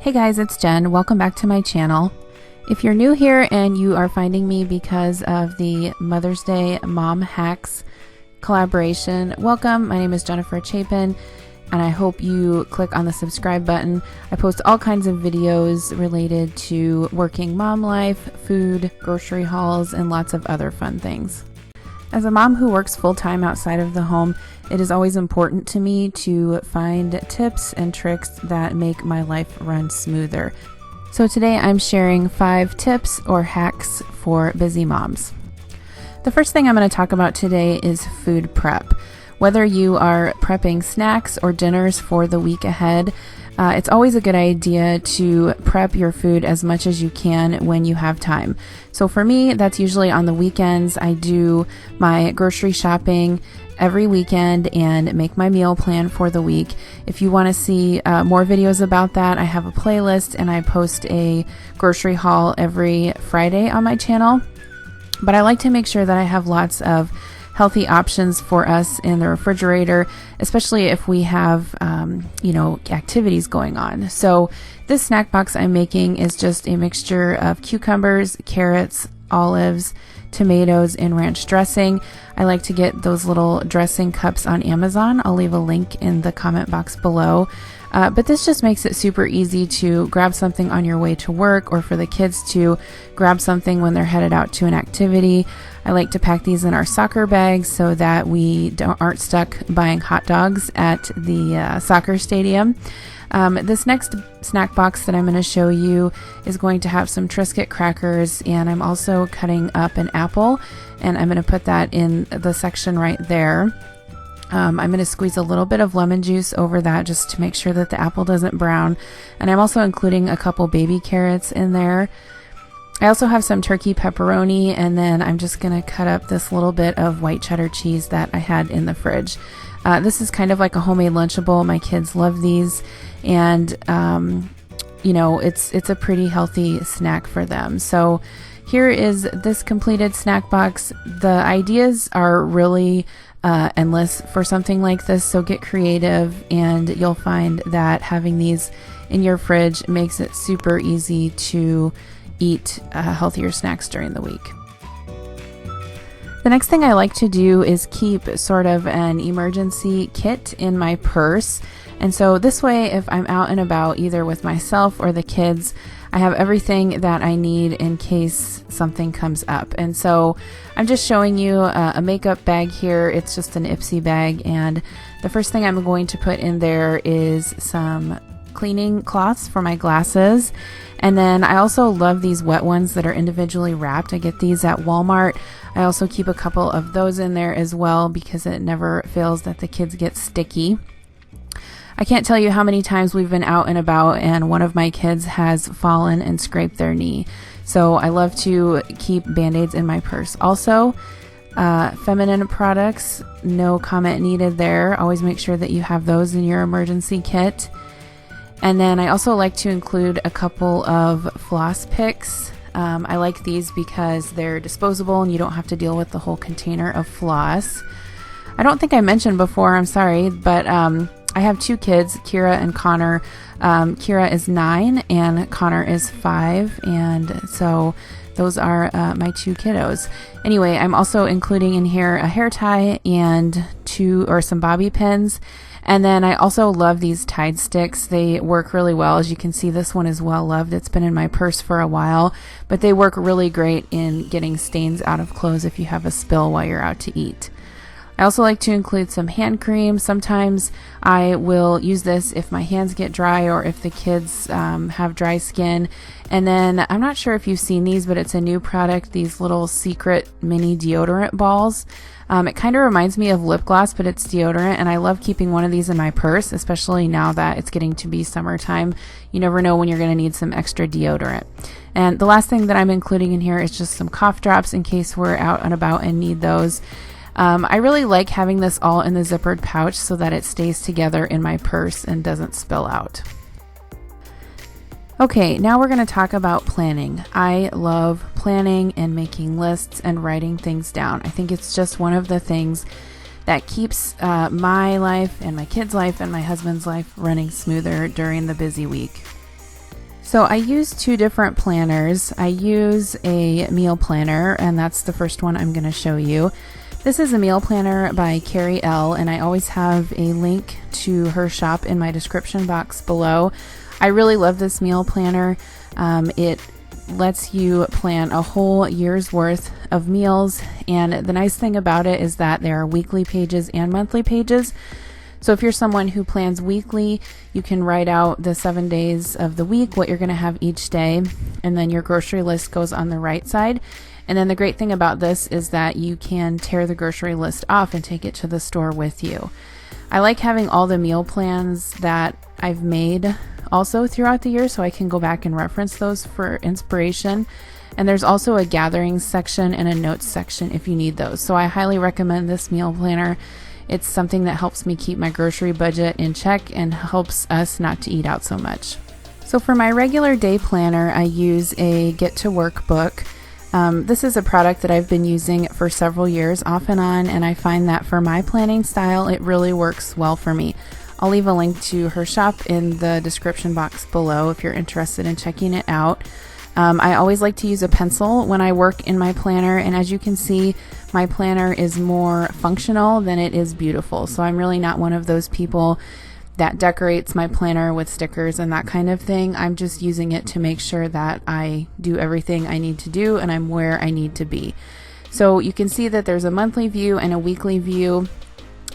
Hey guys, it's Jen. Welcome back to my channel. If you're new here and you are finding me because of the Mother's Day Mom Hacks collaboration, welcome. My name is Jennifer Chapin and I hope you click on the subscribe button. I post all kinds of videos related to working mom life, food, grocery hauls, and lots of other fun things. As a mom who works full-time outside of the home, it is always important to me to find tips and tricks that make my life run smoother. So today I'm sharing 5 tips or hacks for busy moms. The first thing I'm going to talk about today is food prep. Whether you are prepping snacks or dinners for the week ahead, it's always a good idea to prep your food as much as you can when you have time. So for me, that's usually on the weekends. I do my grocery shopping every weekend and make my meal plan for the week. If you want to see more videos about that, I have a playlist and I post a grocery haul every Friday on my channel. But I like to make sure that I have lots of healthy options for us in the refrigerator, especially if we have, activities going on. So this snack box I'm making is just a mixture of cucumbers, carrots, olives, tomatoes, and ranch dressing. I like to get those little dressing cups on Amazon. I'll leave a link in the comment box below. But this just makes it super easy to grab something on your way to work or for the kids to grab something when they're headed out to an activity. I like to pack these in our soccer bags so that we aren't stuck buying hot dogs at the soccer stadium. This next snack box that I'm going to show you is going to have some Triscuit crackers, and I'm also cutting up an apple, and I'm going to put that in the section right there. I'm going to squeeze a little bit of lemon juice over that just to make sure that the apple doesn't brown. And I'm also including a couple baby carrots in there. I also have some turkey pepperoni, and then I'm just going to cut up this little bit of white cheddar cheese that I had in the fridge. This is kind of like a homemade Lunchable. My kids love these, and it's a pretty healthy snack for them. So here is this completed snack box. The ideas are really endless for something like this, so get creative and you'll find that having these in your fridge makes it super easy to eat healthier snacks during the week. The next thing I like to do is keep sort of an emergency kit in my purse. And so this way, if I'm out and about either with myself or the kids, I have everything that I need in case something comes up. And so I'm just showing you a makeup bag here. It's just an Ipsy bag. And the first thing I'm going to put in there is some cleaning cloths for my glasses. And then I also love these wet ones that are individually wrapped. I get these at Walmart. I also keep a couple of those in there as well because it never fails that the kids get sticky. I can't tell you how many times we've been out and about and one of my kids has fallen and scraped their knee. So I love to keep Band-Aids in my purse. Also, feminine products, no comment needed there. Always make sure that you have those in your emergency kit. And then I also like to include a couple of floss picks. I like these because they're disposable and you don't have to deal with the whole container of floss. I don't think I mentioned before, I'm sorry, but I have 2 kids, Kira and Connor. Kira is 9 and Connor is 5, and so those are my 2 kiddos. Anyway, I'm also including in here a hair tie and some bobby pins. And then I also love these Tide sticks. They work really well. As you can see, this one is well loved. It's been in my purse for a while, but they work really great in getting stains out of clothes if you have a spill while you're out to eat. I also like to include some hand cream. Sometimes I will use this if my hands get dry or if the kids have dry skin. And then I'm not sure if you've seen these, but it's a new product, these little secret mini deodorant balls. It kind of reminds me of lip gloss, but it's deodorant, and I love keeping one of these in my purse, especially now that it's getting to be summertime. You never know when you're going to need some extra deodorant. And the last thing that I'm including in here is just some cough drops in case we're out and about and need those. I really like having this all in the zippered pouch so that it stays together in my purse and doesn't spill out. Okay, now we're going to talk about planning. I love planning and making lists and writing things down. I think it's just one of the things that keeps my life and my kids' life and my husband's life running smoother during the busy week. So I use two different planners. I use a meal planner, and that's the first one I'm going to show you. This is a meal planner by Carrie L, and I always have a link to her shop in my description box below. I really love this meal planner. It lets you plan a whole year's worth of meals, and the nice thing about it is that there are weekly pages and monthly pages. So if you're someone who plans weekly, you can write out the 7 days of the week, what you're going to have each day, and then your grocery list goes on the right side. And then the great thing about this is that you can tear the grocery list off and take it to the store with you. I like having all the meal plans that I've made also throughout the year, so I can go back and reference those for inspiration. And there's also a gatherings section and a notes section if you need those. So I highly recommend this meal planner. It's something that helps me keep my grocery budget in check and helps us not to eat out so much. So for my regular day planner, I use a Get to Work book. This is a product that I've been using for several years off and on, and I find that for my planning style, it really works well for me. I'll leave a link to her shop in the description box below if you're interested in checking it out. I always like to use a pencil when I work in my planner, and as you can see, my planner is more functional than it is beautiful. So I'm really not one of those people that decorates my planner with stickers and that kind of thing. I'm just using it to make sure that I do everything I need to do and I'm where I need to be. So you can see that there's a monthly view and a weekly view.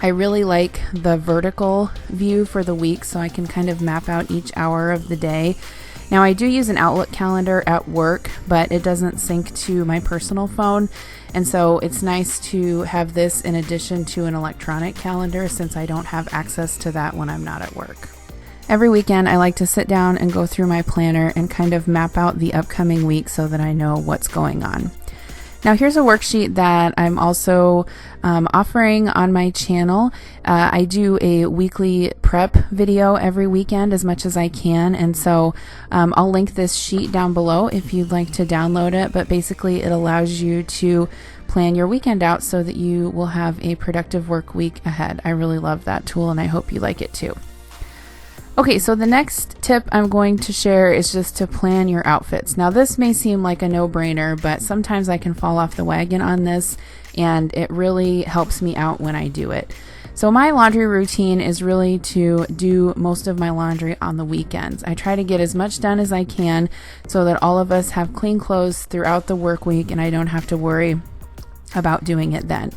I really like the vertical view for the week, so I can kind of map out each hour of the day. Now I do use an Outlook calendar at work, but it doesn't sync to my personal phone, and so it's nice to have this in addition to an electronic calendar since I don't have access to that when I'm not at work. Every weekend I like to sit down and go through my planner and kind of map out the upcoming week so that I know what's going on. Now here's a worksheet that I'm also offering on my channel. I do a weekly prep video every weekend as much as I can, and so I'll link this sheet down below if you'd like to download it, but basically it allows you to plan your weekend out so that you will have a productive work week ahead. I really love that tool and I hope you like it too. Okay, so the next tip I'm going to share is just to plan your outfits. Now this may seem like a no-brainer, but sometimes I can fall off the wagon on this, and it really helps me out when I do it. So my laundry routine is really to do most of my laundry on the weekends. I try to get as much done as I can so that all of us have clean clothes throughout the work week and I don't have to worry about doing it then.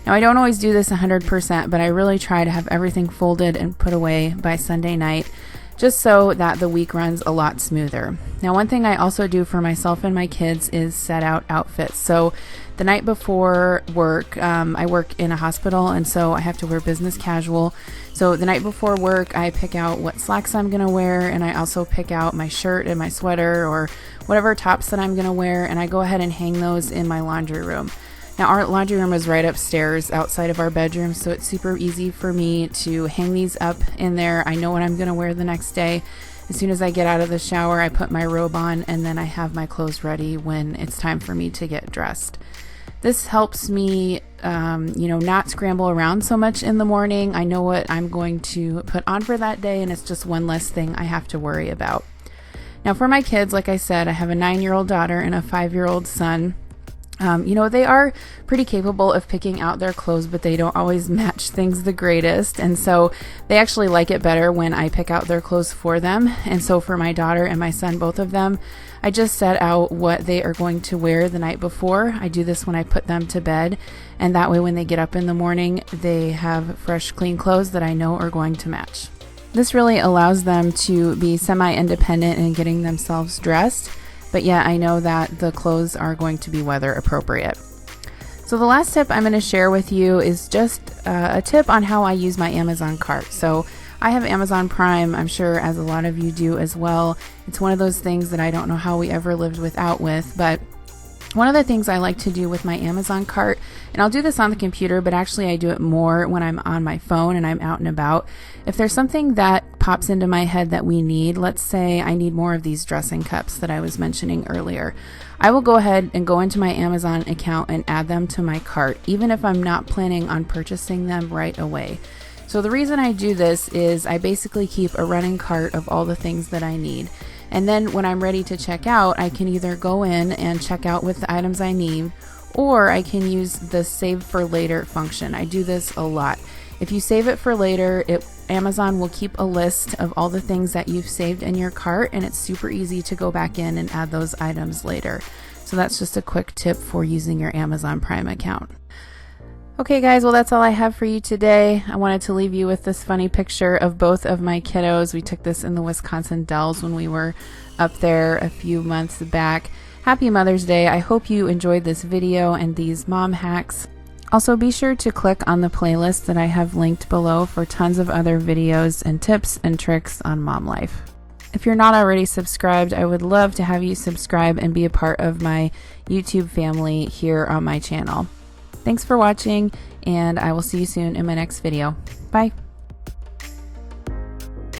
Now, I don't always do this 100%, but I really try to have everything folded and put away by Sunday night, just so that the week runs a lot smoother. Now, one thing I also do for myself and my kids is set out outfits. So the night before work, I work in a hospital, and so I have to wear business casual. So the night before work, I pick out what slacks I'm going to wear, and I also pick out my shirt and my sweater or whatever tops that I'm going to wear, and I go ahead and hang those in my laundry room. Now our laundry room is right upstairs outside of our bedroom, so it's super easy for me to hang these up in there. I know what I'm going to wear the next day. As soon as I get out of the shower, I put my robe on, and then I have my clothes ready when it's time for me to get dressed. This helps me, not scramble around so much in the morning. I know what I'm going to put on for that day, and it's just one less thing I have to worry about. Now for my kids, like I said, I have a 9-year-old daughter and a 5-year-old son. They are pretty capable of picking out their clothes, but they don't always match things the greatest. And so they actually like it better when I pick out their clothes for them. And so for my daughter and my son, both of them, I just set out what they are going to wear the night before. I do this when I put them to bed. And that way, when they get up in the morning, they have fresh, clean clothes that I know are going to match. This really allows them to be semi-independent in getting themselves dressed. But yeah, I know that the clothes are going to be weather appropriate. So the last tip I'm going to share with you is just a tip on how I use my Amazon cart. So I have Amazon Prime, I'm sure as a lot of you do as well. It's one of those things that I don't know how we ever lived without with, but one of the things I like to do with my Amazon cart, and I'll do this on the computer, but actually I do it more when I'm on my phone and I'm out and about. If there's something that pops into my head that we need, let's say I need more of these dressing cups that I was mentioning earlier, I will go ahead and go into my Amazon account and add them to my cart, even if I'm not planning on purchasing them right away. So the reason I do this is I basically keep a running cart of all the things that I need. And then when I'm ready to check out, I can either go in and check out with the items I need, or I can use the save for later function. I do this a lot. If you save it for later, Amazon will keep a list of all the things that you've saved in your cart, and it's super easy to go back in and add those items later. So that's just a quick tip for using your Amazon Prime account. Okay guys, well that's all I have for you today. I wanted to leave you with this funny picture of both of my kiddos. We took this in the Wisconsin Dells when we were up there a few months back. Happy Mother's Day. I hope you enjoyed this video and these mom hacks. Also, be sure to click on the playlist that I have linked below for tons of other videos and tips and tricks on mom life. If you're not already subscribed, I would love to have you subscribe and be a part of my YouTube family here on my channel. Thanks for watching, and I will see you soon in my next video. Bye.